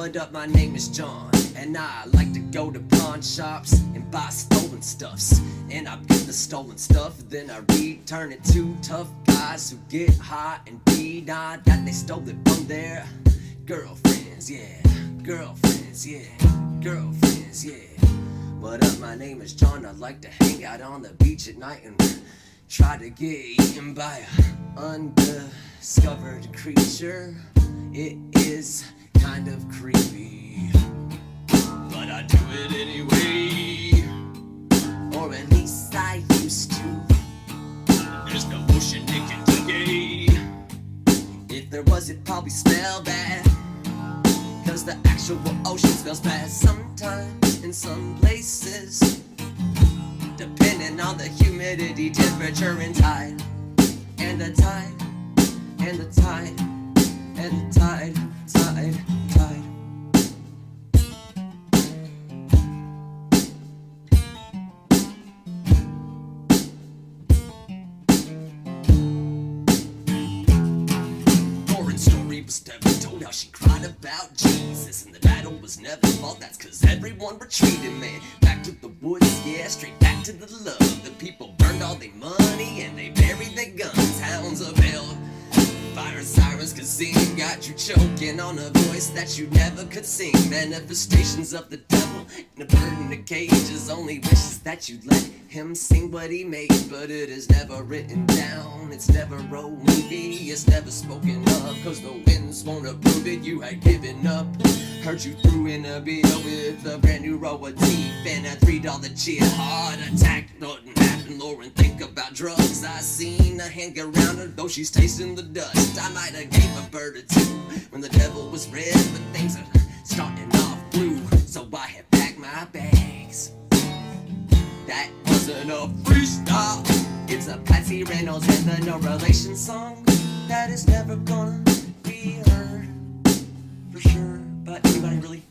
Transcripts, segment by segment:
what up, my name is John, and I like to go to pawn shops and buy stolen stuffs. And I get the stolen stuff, then I return it to tough guys who get high and deny that they stole it from their girlfriends, yeah. Girlfriends, yeah. Girlfriends, yeah. What up, my name is John, I like to hang out on the beach at night and try to get eaten by an undiscovered creature. It is kind of creepy, but I do it anyway, or at least I used to. There's no ocean it can decay. If there was, it'd probably smell bad, cause the actual ocean smells bad sometimes in some places, depending on the humidity, temperature, and tide. And the tide, and the tide, and the tide, tide, tide. Lauren's story was never told, how she cried about Jesus, and the battle was never fought. That's cause everyone retreated, man. Back to the woods, yeah, straight back to the love. The people burned all their money and they buried their guns. Hounds of hell, fire sirens could sing, got you choking on a voice that you never could sing. Manifestations of the devil in a bird in a cage. His only wish is that you'd let him sing what he made, but it is never written down, it's never a movie, it's never spoken of, cause the winds won't approve it. You had given up, heard you threw in a bill with a brand new row of teeth and a $3 chip. Heart attack, nothing happened. Lauren, think about drugs. I seen a hand get around her, though she's tasting the dust. I might have gave a bird or two when the devil was red, but things are starting off blue, so I have packed my bags. That wasn't a freestyle, it's a Patsy Reynolds and the No Relation song that is never gonna be heard for sure. But anybody really?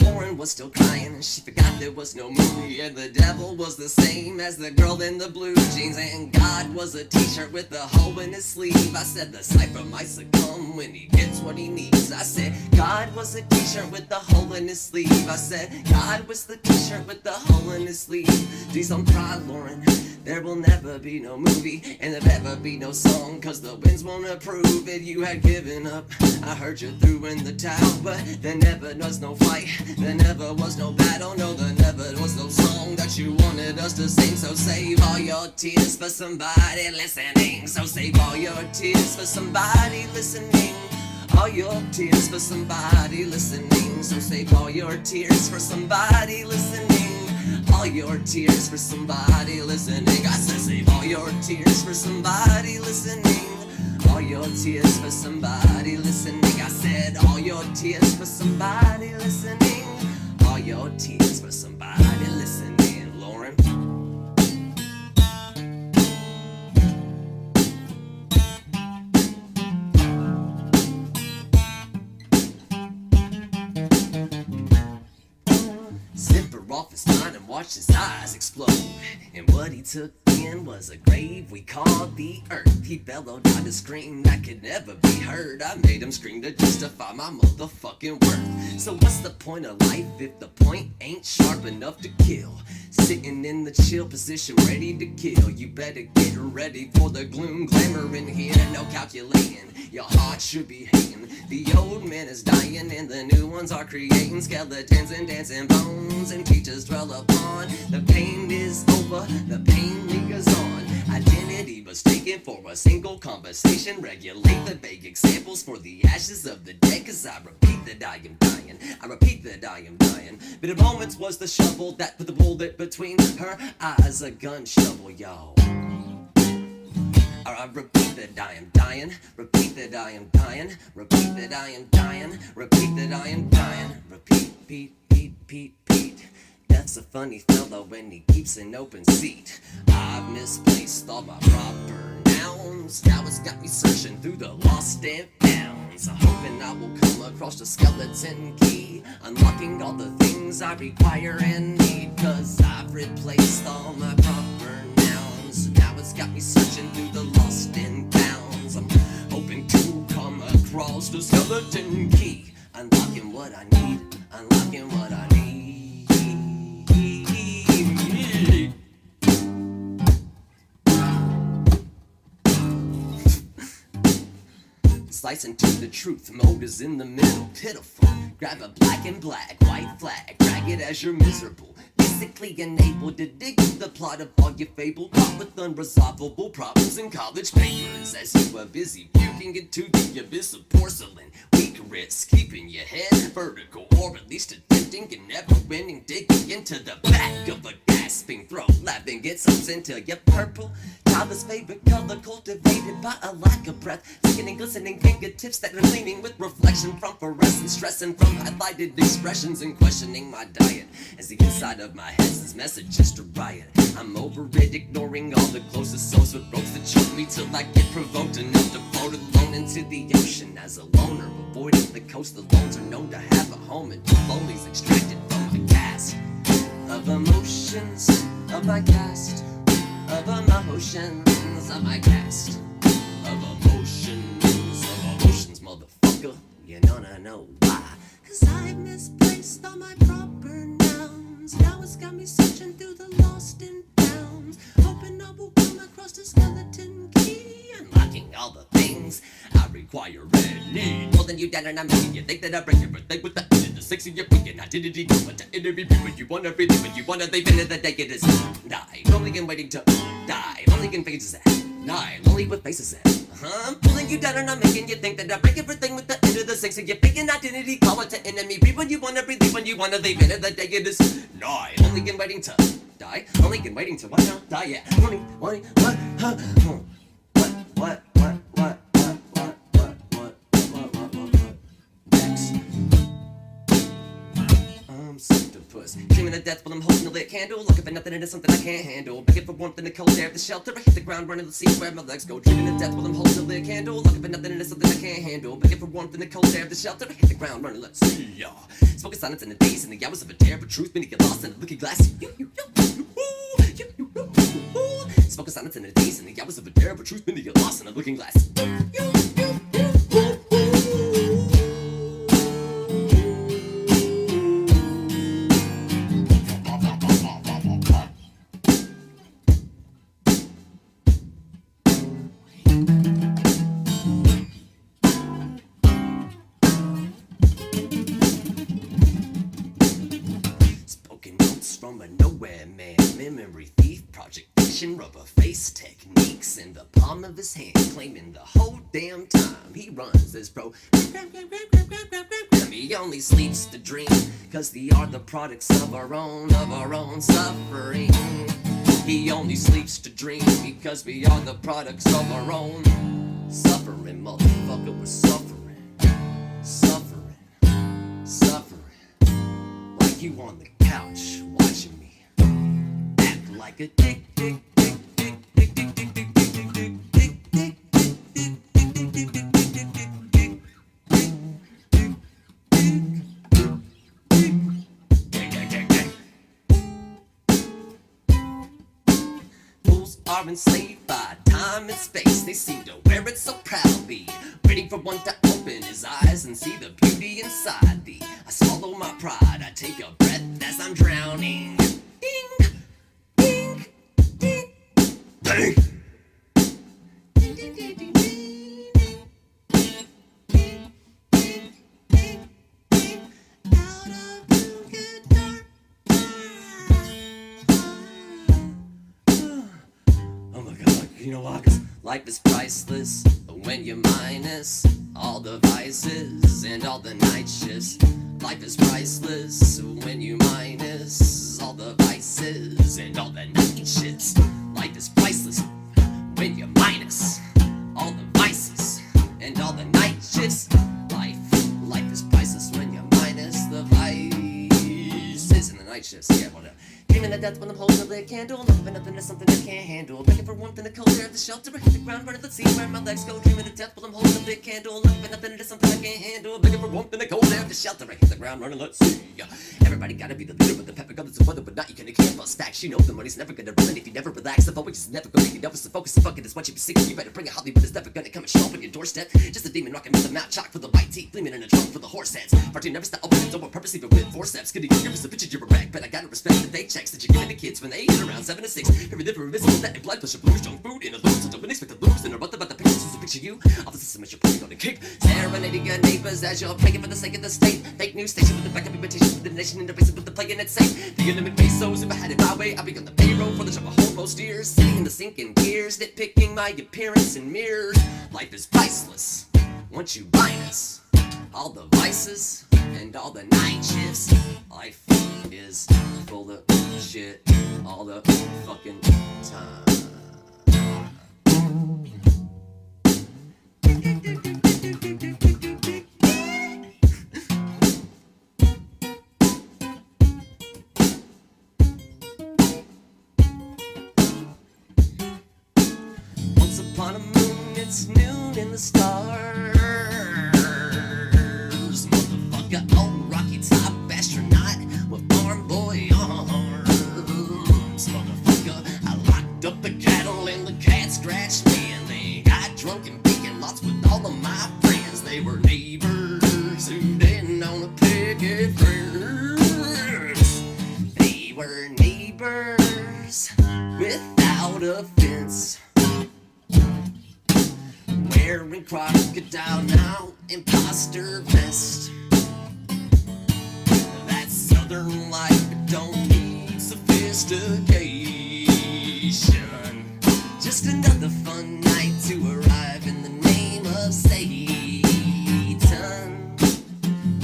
Lauren was still crying and she forgot there was no movie, and the devil was the same as the girl in the blue jeans, and God was a t-shirt with a hole in his sleeve. I said the cipher might succumb when he gets what he needs. I said God was a t-shirt with a hole in his sleeve. I said God was the t-shirt with the hole in his sleeve. Please don't cry, Lauren, there will never be no movie, and there'll never be no song, cause the winds won't approve it. You had given up, I heard you threw in the towel, but there never was no fight, there never was no battle, no, there never was no song that you wanted us to sing. So save all your tears for somebody listening. So save all your tears for somebody listening. All your tears for somebody listening. So save all your tears for somebody listening. All your tears for somebody listening. I said save all your tears for somebody listening. All your tears for somebody listening. I said all your tears for somebody listening. All your tears for somebody listening, Lauren. Zipper off his mind and watched his eyes explode, and what he took in was a grave we called the earth. He bellowed out a scream that could never be heard. I made him scream to justify my motherfucking worth. So what's the point of life if the point ain't sharp enough to kill? Sitting in the chill position ready to kill. You better get ready for the gloom, glamour in here, no calculating. Your heart should be hating. The old man is dying and the new ones are creating skeletons and dancing bones, and teachers dwell upon the pain is over, the pain lingers on. Identity was taken for a single conversation. Regulate the vague examples for the ashes of the dead, cause I repeat that I am dying, I repeat that I am dying. But at moments was the shovel that put the bullet between her eyes, a gun shovel, y'all. I repeat that I am dying, repeat that I am dying, repeat that I am dying, repeat that I am dying, repeat, beat, beat, beat, beat. Death's a funny fellow when he keeps an open seat. I've misplaced all my proper nouns. Now it's got me searching through the lost and founds, hoping I will come across the skeleton key, unlocking all the things I require and need, cause I've replaced all my proper nouns. Now it's got me searching through the lost and coast a skeleton key. Unlocking what I need, unlocking what I need. Slice into the truth, mode is in the middle, pitiful. Grab a black and black, white flag, drag it as you're miserable. Basically unable to dig through the plot of all your fable, caught with unresolvable problems in college papers. As you are busy puking into the abyss of porcelain, weak risk, keeping your head vertical, or at least attempting and never winning, digging into the back of a gasping throat, laughing it soaks into your purple. Child's favorite color cultivated by a lack of breath, sickening glistening fingertips that are leaning with reflection from fluorescence, stressing from highlighted expressions and questioning my diet as the inside of my head's this message just a riot. I'm over it, ignoring all the closest souls with ropes that choke me till I get provoked enough to float alone into the ocean as a loner, avoiding the coast. The lones are known to have a home, and lonely's extracted from my cast of emotions of my cast of emotions of my cast of emotions, motherfucker. You wanna know why? 'Cause I misplaced all my proper nouns. Now it's got me searching through the lost and founds, hoping I will come across the skeleton key, unlocking all the things I require and need. More than you down and I'm making you think that I break everything with the end of the six of your freaking identity. But to interview when you wanna be, when you wanna leave into the day it is die. Only in waiting to die. Only in phases at nine. Only with faces at I'm pulling you down and I'm making you think that I break everything with the end of the six of your freaking identity. Call it to enemy. Breathe when you wanna breathe, when you wanna leave into the day it is nine. Only in waiting to die. Only in waiting to what not die yet. Only what next. I'm octopus, dreaming of death while I'm holding a lit candle, looking for nothing into something I can't handle, begging for warmth in the cold air of the shelter. I hit the ground running to see where my legs go, dreaming of death while I'm holding a lit candle, looking for nothing into something I can't handle, begging for warmth in the cold air of the shelter. I hit the ground running, let's see ya. Smoking silence in the days and the hours of a terrible truth, many get lost in a looking glass. Smoking silence in the days and the hours of a terrible truth, many get lost in a looking glass. From a nowhere man, memory thief, project fiction, rubber face techniques in the palm of his hand, claiming the whole damn time he runs this program. He only sleeps to dream, 'cause we are the products of our own suffering. He only sleeps to dream, because we are the products of our own suffering. Motherfucker, we're suffering, like you on the couch watching me act like a dick. Fools are enslaved by time and space. They seem to wear it so proudly, waiting for one to open his eyes and see the beauty inside thee. I swallow my pride, I take a breath as I'm drowning. Ding, ding, ding, ding. Ding, ding, ding, ding, ding, ding, ding, ding. Out of the good dark. Oh my God, you know why? 'Cause life is priceless when you minus all the vices and all the night shifts. Life is priceless when you minus all the vices and all the night shifts. Life is priceless when you minus all the vices and all the night shifts. Life is priceless when you minus the vices and the night shifts. Yeah, whatever. Dreaming of death when I'm holding a lit candle, loving nothing is something I can't handle. Begging for warmth in the cold air of the shelter. I hit the ground running, let's see where my legs go. Dreaming of death while I'm holding a lit candle, loving nothing is something I can't handle. Begging for warmth in the cold air of the shelter. I hit the ground running, let's see. Everybody gotta be the leader with the pepper, others of weather, but not you can't bust facts. You know the money's never gonna run if you never relax. The focus is never gonna make it over, so focus and fucking is what you be seeking. You better bring a Hollywood, it's never gonna come and show up on your doorstep. Just a demon rocking with the mouth chalk for the white teeth, gleaming in a trunk for the horse heads. Party never stop, open the door on purpose, even with forceps. Getting younger is a bitch, you're a wreck, but I gotta respect the day checks that you're giving the kids when they age around 7 to 6. Every liver invisible, that and blood pressure, blues, junk food, in a loop, so don't expect to lose in a month about the pictures, who's a picture you. All the system is your point on the kick. Serenading your neighbors as you're praying for the sake of the state. Fake news station with the backup imitation for the nation, and the race with the play and it's safe. The enemy pesos, if I had it my way, I'd be on the payroll for the job of whole most years. Sitting in the sinking gears, nitpicking my appearance in mirrors. Life is priceless once you minus all the vices and all the night shifts. Life is full of shit all the fucking time. Once upon a moon, it's noon in the stars. Motherfucker, old Rocky Top astronaut with JOHNBOI arms. Motherfucker, I locked up the cattle and the cat scratched me, and they got drunk and making lots with all of my friends. They were neighbors who didn't own a picket fence. They were neighbors without a fence, wearing crocodile now imposter vest. That southern life, it don't need sophistication. Just another fun night to arrive in the name of Satan.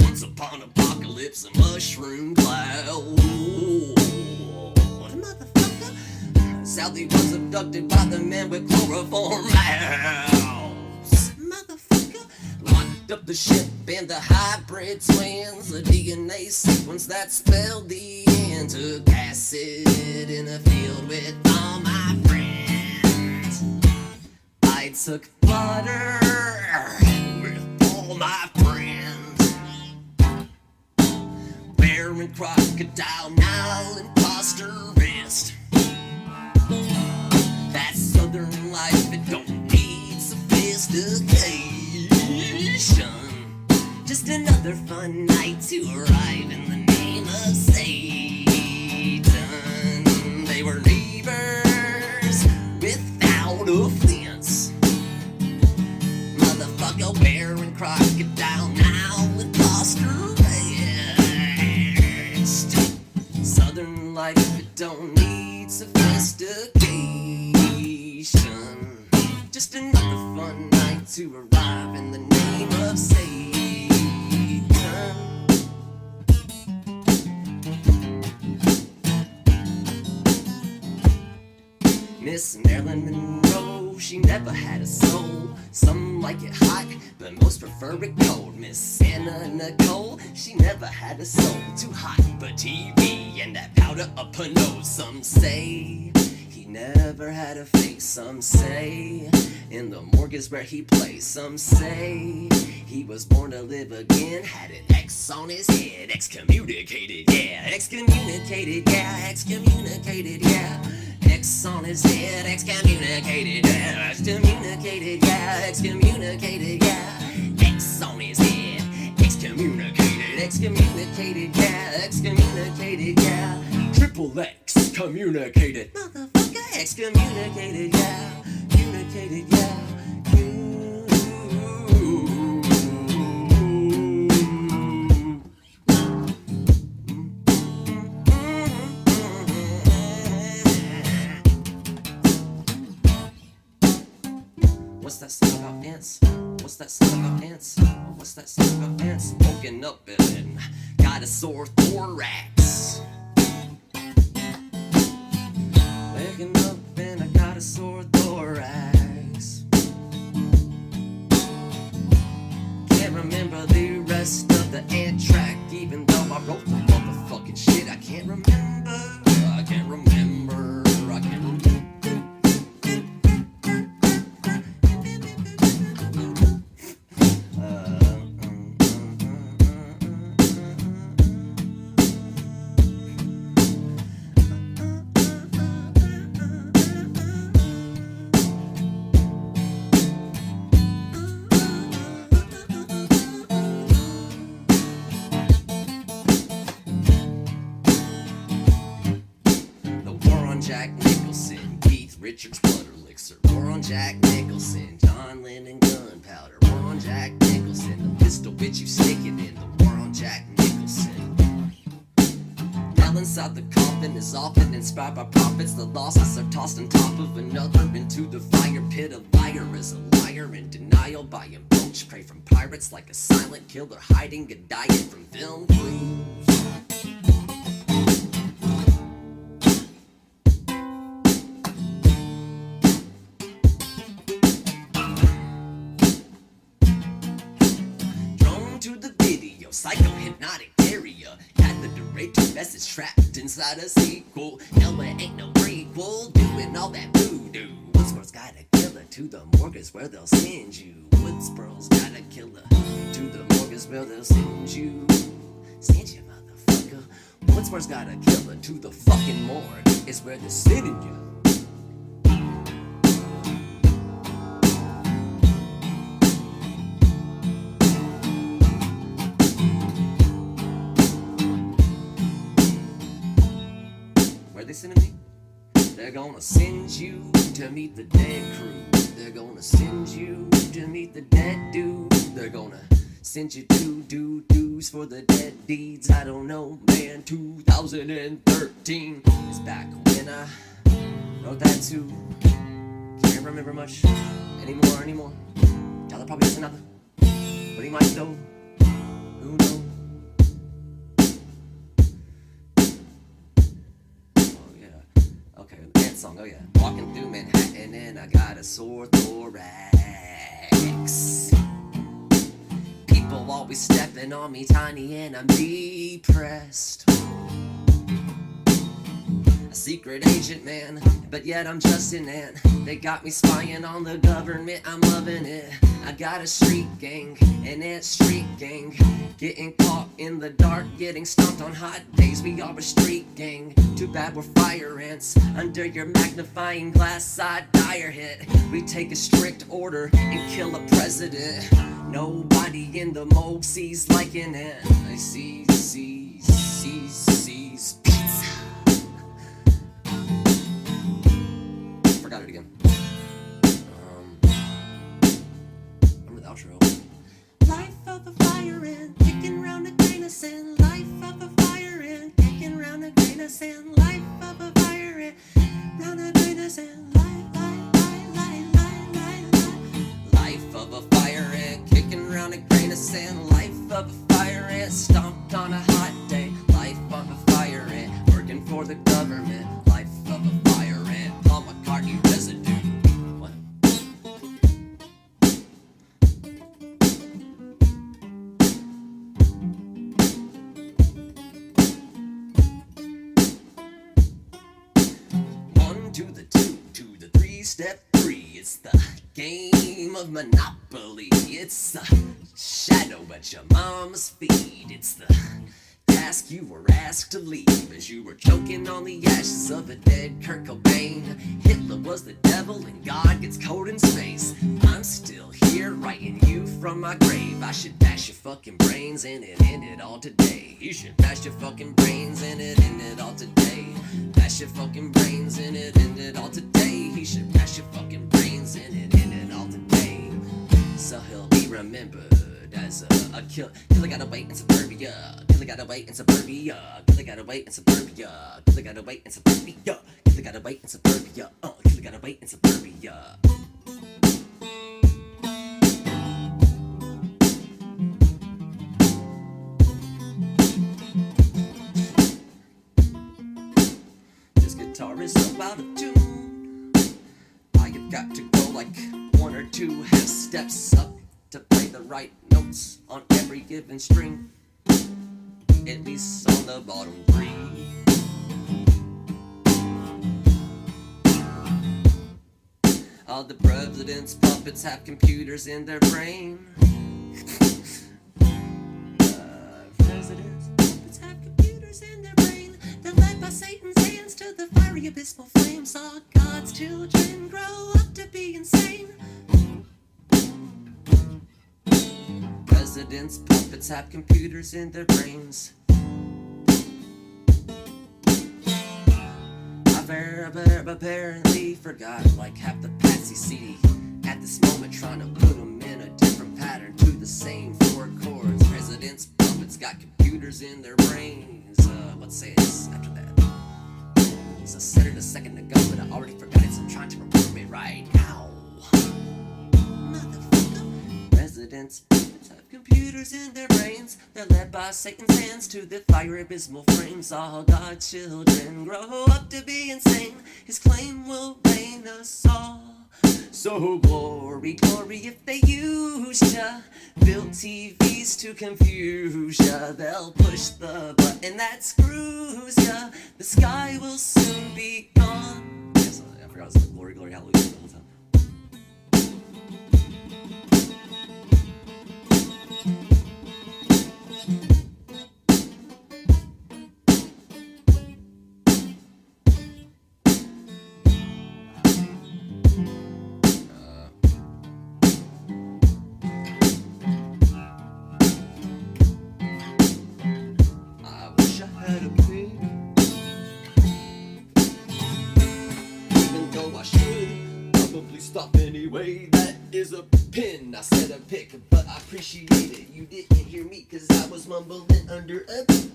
Once upon apocalypse, a mushroom cloud. What a motherfucker. Sally was abducted by the man with chloroform mouths. Motherfucker. Locked up the ship and the hybrid twins. A DNA sequence that spelled the end. Took acid in a field with all my friends. I took butter with all my friends. Wearing crocodile now imposter vest. That southern life, it don't need sophistication. Just another fun night to arrive in the name of Satan. They were neighbors without a fence. Motherfucker, wearing crocodile now imposter vest. Southern life, it don't need sophistication. Just another fun night to arrive in the name of Satan. Miss Marilyn Monroe, she never had a soul. Some like it hot, but most prefer it cold. Miss Anna Nicole, she never had a soul. Too hot for TV and that powder up her nose. Some say he never had a face. Some say in the morgue is where he plays. Some say he was born to live again. Had an X on his head. Excommunicated, yeah. Excommunicated, yeah. Excommunicated, yeah. X on his head. Excommunicated, yeah. Excommunicated, yeah. Excommunicated, yeah. X on his head. Excommunicated, excommunicated, yeah. Excommunicated, yeah. Triple X communicated. Motherfucker, excommunicated, yeah. Communicated, yeah. What's that song about ants? What's that song about ants? What's that song about ants? Woken up and got a sore thorax. Waking up and I got a sore thorax. Can't remember the rest of the ant track, even though I wrote the motherfucking shit. I can't remember. Richard's blood elixir. War on Jack Nicholson, John Lennon gunpowder. War on Jack Nicholson, the pistol bitch you sticking in. The war on Jack Nicholson. Nail inside the coffin is often inspired by prophets. The losses are tossed on top of another into the fire pit. A liar is a liar in denial by a poach prey from pirates like a silent killer hiding a diet from film crews. To the video, psycho-hypnotic area. Got the director's message trapped inside a sequel. No, it ain't no prequel. Doing all that voodoo. Woodsboro's got a killer. To the morgue is where they'll send you. Woodsboro's got a killer. To the morgue is where they'll send you. Send you, motherfucker. Woodsboro's got a killer. To the fucking morgue is where they're sending you. They sending me? They're gonna send you to meet the dead crew. They're gonna send you to meet the dead dude. They're gonna send you to do dues for the dead deeds. I don't know, man. 2013 is back when I wrote that too. Can't remember much anymore. Tyler probably doesn't either, but he might though. Who knows? Okay, that song, oh yeah. Walking through Manhattan and I got a sore thorax. People always stepping on me tiny and I'm depressed. A secret agent, man, but yet I'm just an ant. They got me spying on the government, I'm loving it. I got a street gang, an ant street gang. Getting caught in the dark, getting stomped on hot days. We are a street gang. Too bad we're fire ants. Under your magnifying glass side dire hit. We take a strict order and kill a president. Nobody in the mold sees like an ant. I sees pizza. Forgot it again. Remember the outro. Life of a fire ant, kicking round a grain of sand. Life of a fire ant, kicking round a grain of sand. Life of a fire ant, round a grain of sand. Life of a fire ant, kicking round a grain of sand. Life of a fire ant, stomped on a hot day. Life of a fire ant, working for the government. Life of a fire ant, Paul McCartney residue. What? One to the two, to the three, step three. It's the game of Monopoly. It's the shadow at your mama's feet. It's the task you were asked to leave as you were choking on the ashes of a dead Kurt Cobain. Hitler was the devil and God gets cold in space. I'm still here writing you from my grave. I should bash your fucking brains and it end it all today. You should bash your fucking brains and it end it all today. Bash your fucking brains and it end it all today. He should bash your fucking brains and it end it all today. So he'll be remembered as a killer. Killer gotta wait in suburbia. Killer gotta wait in suburbia. Killer gotta wait in suburbia. Killer gotta wait in suburbia. Killer gotta wait in suburbia. Killer gotta wait in suburbia. This guitar is so out of tune. I have got to go like one or two half steps up to play the right notes on every given string, at least on the bottom three. All the president's puppets have computers in their brain. President's puppets have computers in their brain. They're led by Satan's hands to the fiery abysmal flames. Saw God's children grow up to be insane. President's puppets have computers in their brains. I apparently forgot like half the Patsy CD. At this moment trying to put them in a different pattern to the same four chords. Presidents, puppets got computers in their brains. Let's say it's after that. So I said it a second ago, but I already forgot it, so I'm trying to remember it right now. Motherfucker. Presidents, puppets have computers in their brains. They're led by Satan's hands to the fire abysmal frames. All God's children grow up to be insane. His claim will reign us all. So glory, glory if they use ya. Build TVs to confuse ya. They'll push the button that screws ya. The sky will soon be gone. Yes, I forgot it was like glory, glory, hallelujah the whole time. Stop anyway, that is a pin. I said a pick, but I appreciate it. You didn't hear me cause I was mumbling under a beat.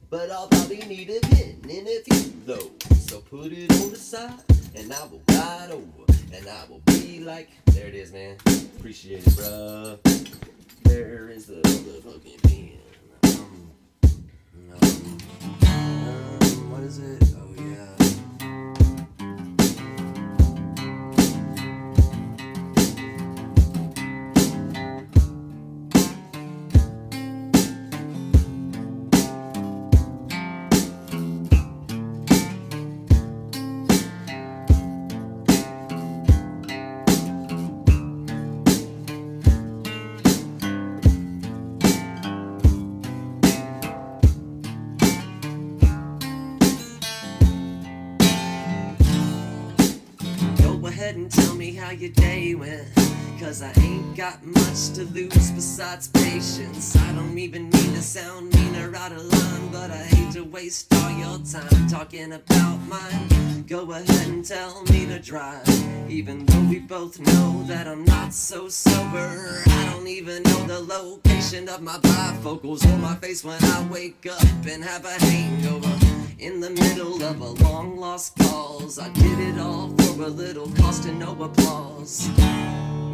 But I'll probably need a pin in a few though. So put it on the side and I will ride over. And I will be like, there it is, man. Appreciate it, bruh. There is the fucking pin. What is it? Oh yeah. And tell me how your day went, cause I ain't got much to lose besides patience. I don't even mean to sound mean or out of line, but I hate to waste all your time talking about mine. Go ahead and tell me to drive, even though we both know that I'm not so sober. I don't even know the location of my bifocals or my face when I wake up and have a hangover. In the middle of a long lost cause, I did it all for a little cost and no applause.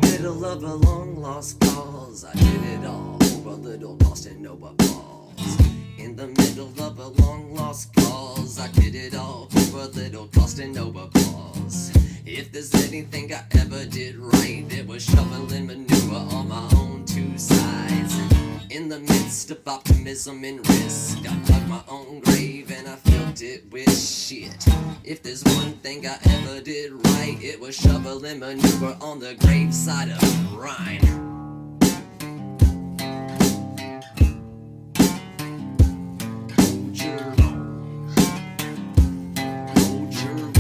Middle of a long lost cause, I did it all for a little cost and no applause. In the middle of a long lost cause, I did it all for a little cost and no applause. If there's anything I ever did right, it was shoveling manure on my own two sides. In the midst of optimism and risk, I dug my own grave and I filled it with shit. If there's one thing I ever did right, it was shoveling manure on the graveside of Rhine. Hold your own. Hold your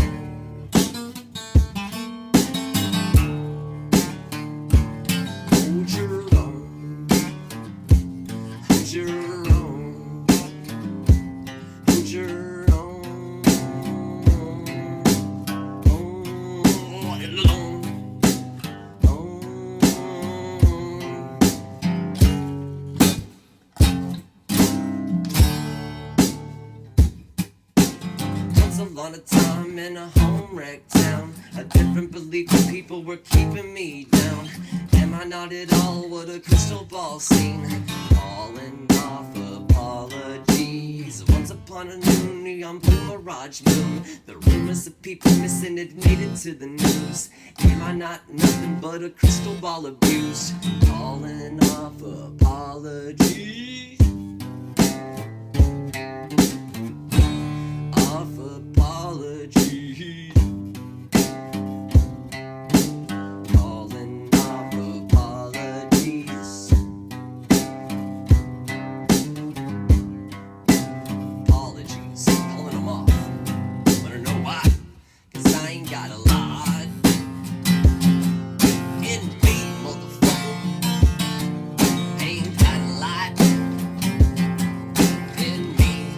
own. Hold your own. Hold your own. Hold your own. Once upon a time in a home wreck town, a different belief of people were keeping me down. Am I not at all what a crystal ball seen? Falling off apologies. Once upon a new neon blue mirage moon, the rumors of people missing had made it to the news. Am I not nothing but a crystal ball abused? Falling off apologies. Off apologies. Calling off apologies. Apologies, calling them off. Wanna know why? Cause I ain't got a lot in me, motherfucker. Ain't got a lot in me,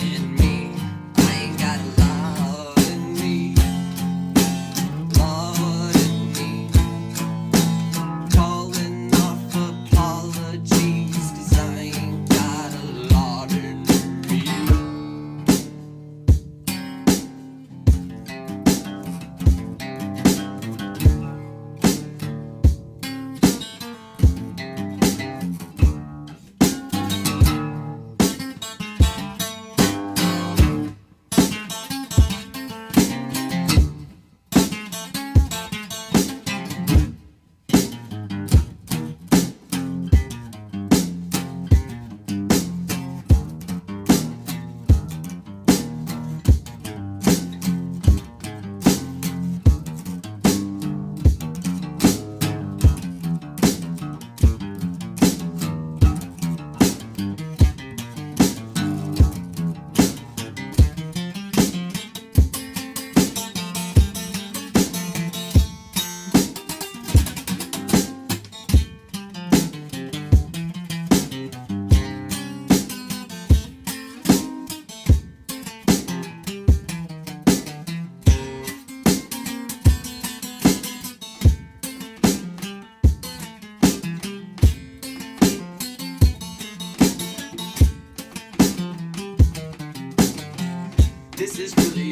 in me. I ain't got a lot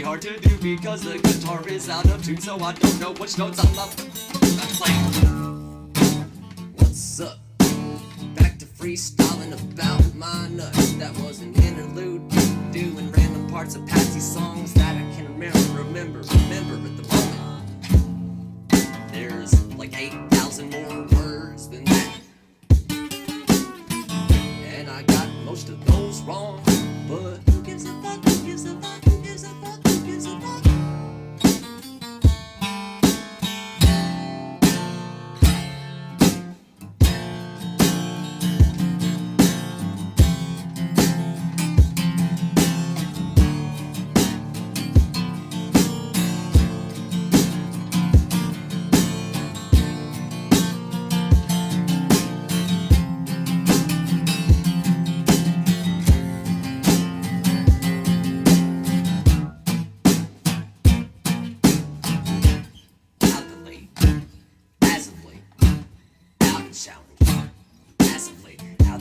hard to do because the guitar is out of tune, so I don't know which notes I'm playing. What's up? Back to freestyling about my nuts. That was an interlude, doing random parts of Patsy's songs that I can remember at the moment. There's like 8,000 more words than that, and I got most of those wrong. But who gives a fuck? Who gives a fuck? Who gives a fuck? Who gives a fuck?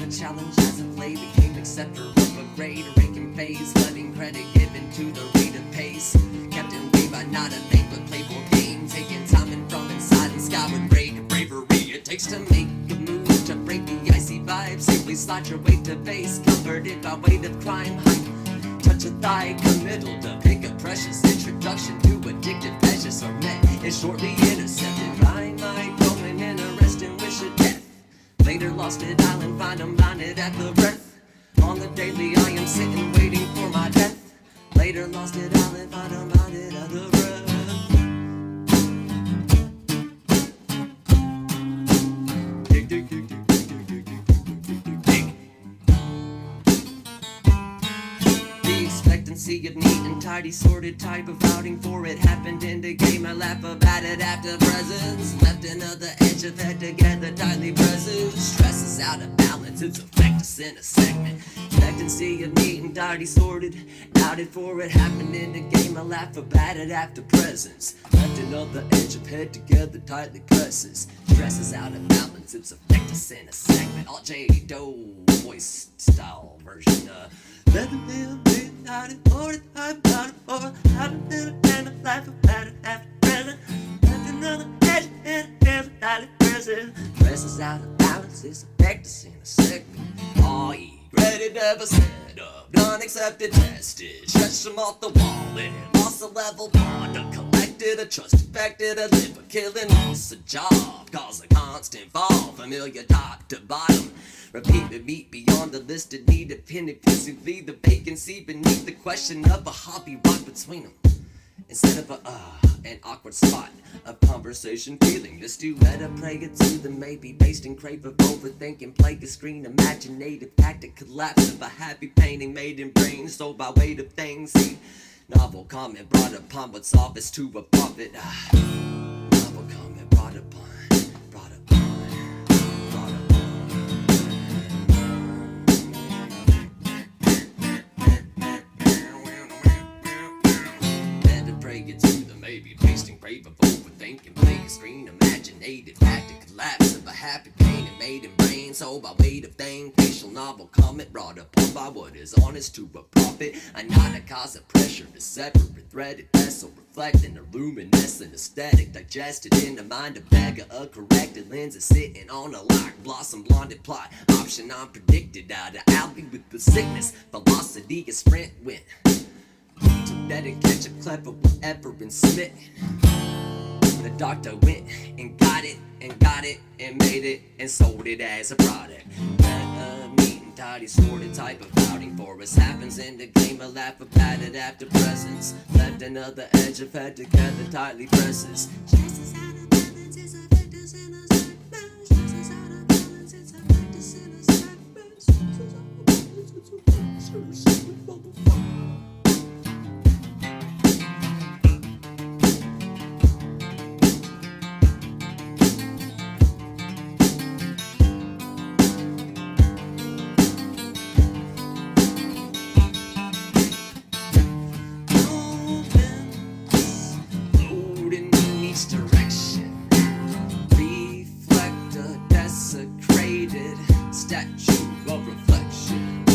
Challenge as of late became acceptor of a grade, a ranking phase, letting credit given to the rate of pace. Kept in way by not a late but playful game, taking time and from inside and skyward break. Bravery it takes to make a move, to break the icy vibe. Safely slide your way to base, comforted by weight of crime. Hype, touch a thigh, committal to pick a precious introduction to addictive pleasures are met and shortly intercepted by my growing interest and wish of death. Later lost at island, find I'm blinded at the breath. On the daily I am sitting waiting for my death. Later lost at island, find I'm blinded at the breath. Dig, dig, dig, dig, dig, dig, dig, dig. The expectancy of neat and tidy, sorted type of outing for it happened in the game. I laugh about it after presence. Left another edge of head together, tightly presses. Stresses out of balance, it's affect us in a segment. Expectancy of neat and tidy, sorted outed for it happened in the game. I laugh about it after presence. Left another edge of head together, tightly presses. Stresses out of balance, it's affect us in a segment. All JOHNBOI style version. Presses out of balance, it's affect us in a segment. All ye ready, never set up, done, accepted, tested. Stretched them off the wall and lost a level bond. Uncollected, a trust infected, a liver killing, lost a job, cause a constant fall. Familiar top to bottom. Repeat meet beyond the listed need, dependent physically the vacancy beneath the question of a hobby right between them. Instead of an awkward spot of conversation feeling, this two-letter prayer to the maybe based in crave of overthinking, plague a screen, imaginative tactic collapse of a happy painting made in brain, sold by weight of things. See, novel comment brought upon what's obvious to a prophet. Novel comment brought upon. Maybe pasting crave of overthinking, play a screen, imaginative tactic collapse of a happy pain and made in brain, sold by weight of thing, facial novel comment brought upon by what is honest to a prophet. A not a cause of pressure to separate threaded vessel, reflecting a luminescent aesthetic, digested in the mind of beggar, a corrected lens is sitting on a lock, blossom blonded plot, option unpredicted out of alley with the sickness, velocity is sprint win. To better catch a clever whatever and smitten. The doctor went and got it and made it and sold it as a product. That neat and tidy sorted type of outing for us happens in the game. A laugh about it after presence. Left another edge of head together tightly presses. Stresses out of balance, it's affect us in a segment. Stresses out of balance, it's affect us in a segment. Stresses out of balance, it's affect us in a segment, motherfucker. Direction, reflect a desecrated statue of reflection.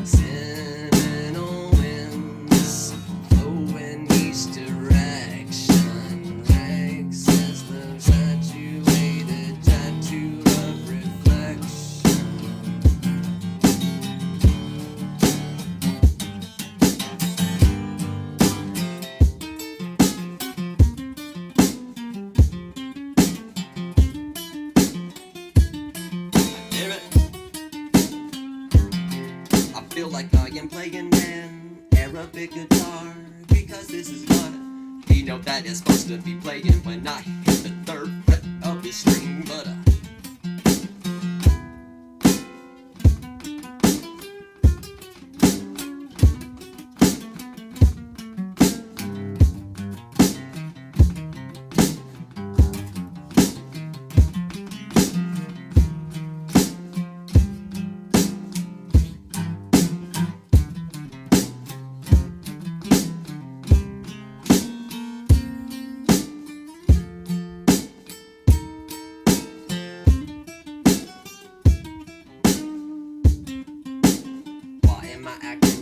Seminal winds flowing big guitar, because this is what he note that is supposed to be playing when I hit the third fret of the string, but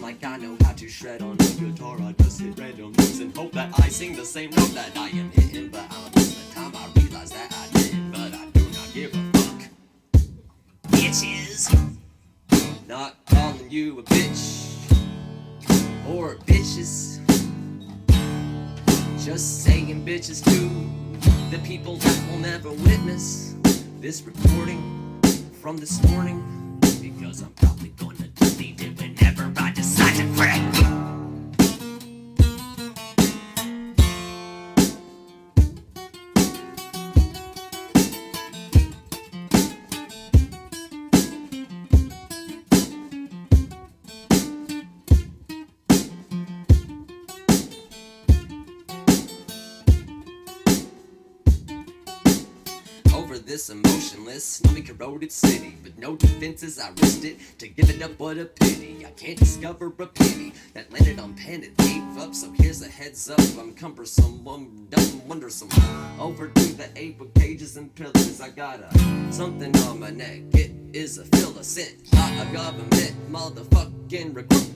like I know how to shred on a guitar. I just hit random notes and hope that I sing the same note that I am hitting. But most of the time I realize that I didn't. But I do not give a fuck, bitches. Not calling you a bitch or bitches, just saying bitches to the people that will never witness this recording from this morning, because I'm probably gonna delete it whenever I decide to quit. Over this emotionless, snowy corroded city, with no defenses, I risked it to give it up. What a pity, I can't discover a pity that landed on pen and gave up. So here's a heads up, I'm cumbersome, I'm dumb, wondersome. Over to the ape with cages and pillars, I got something on my neck. It is a Philistine, not a government motherfucking recruit.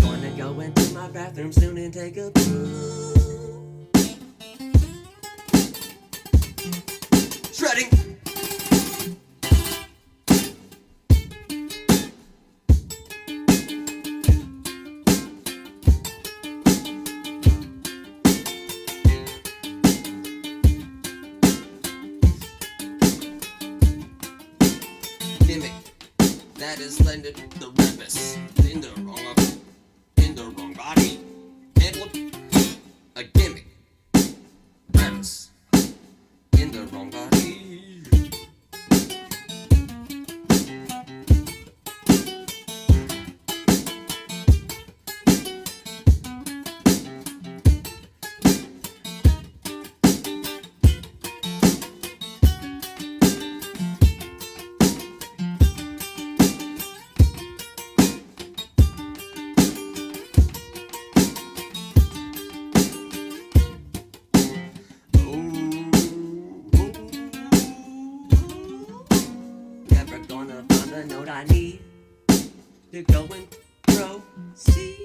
Gonna go into my bathroom soon and take a poo. Shredding. Gimmick that has landed the remiss in the wrong body. A gimmick premise in the wrong body. The note I need to go and proceed.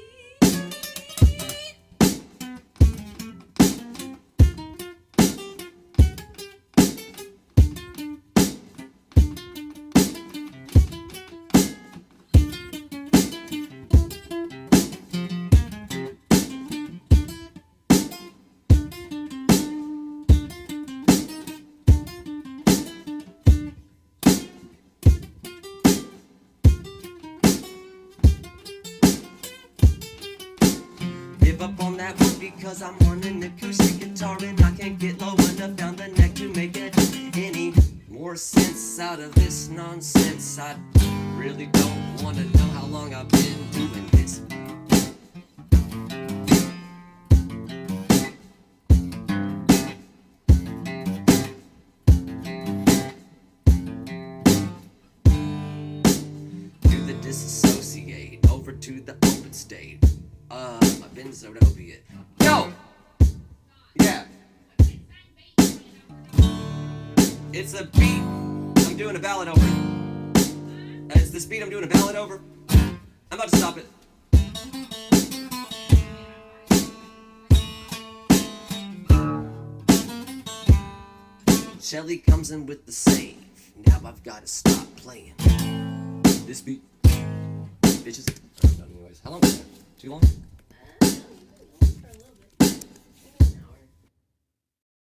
Give up on that one because I'm on an acoustic guitar and I can't get low enough down the neck to make it any more sense out of this nonsense. I really don't want to know how long I've been doing this. Do the disassociate over to the open state. My benzoed opiate. Yo! Yeah. It's a beat I'm doing a ballad over. It's this beat I'm doing a ballad over. I'm about to stop it. Shelly comes in with the save. Now I've got to stop playing this beat. Bitches. Anyways, how long is that? Too long?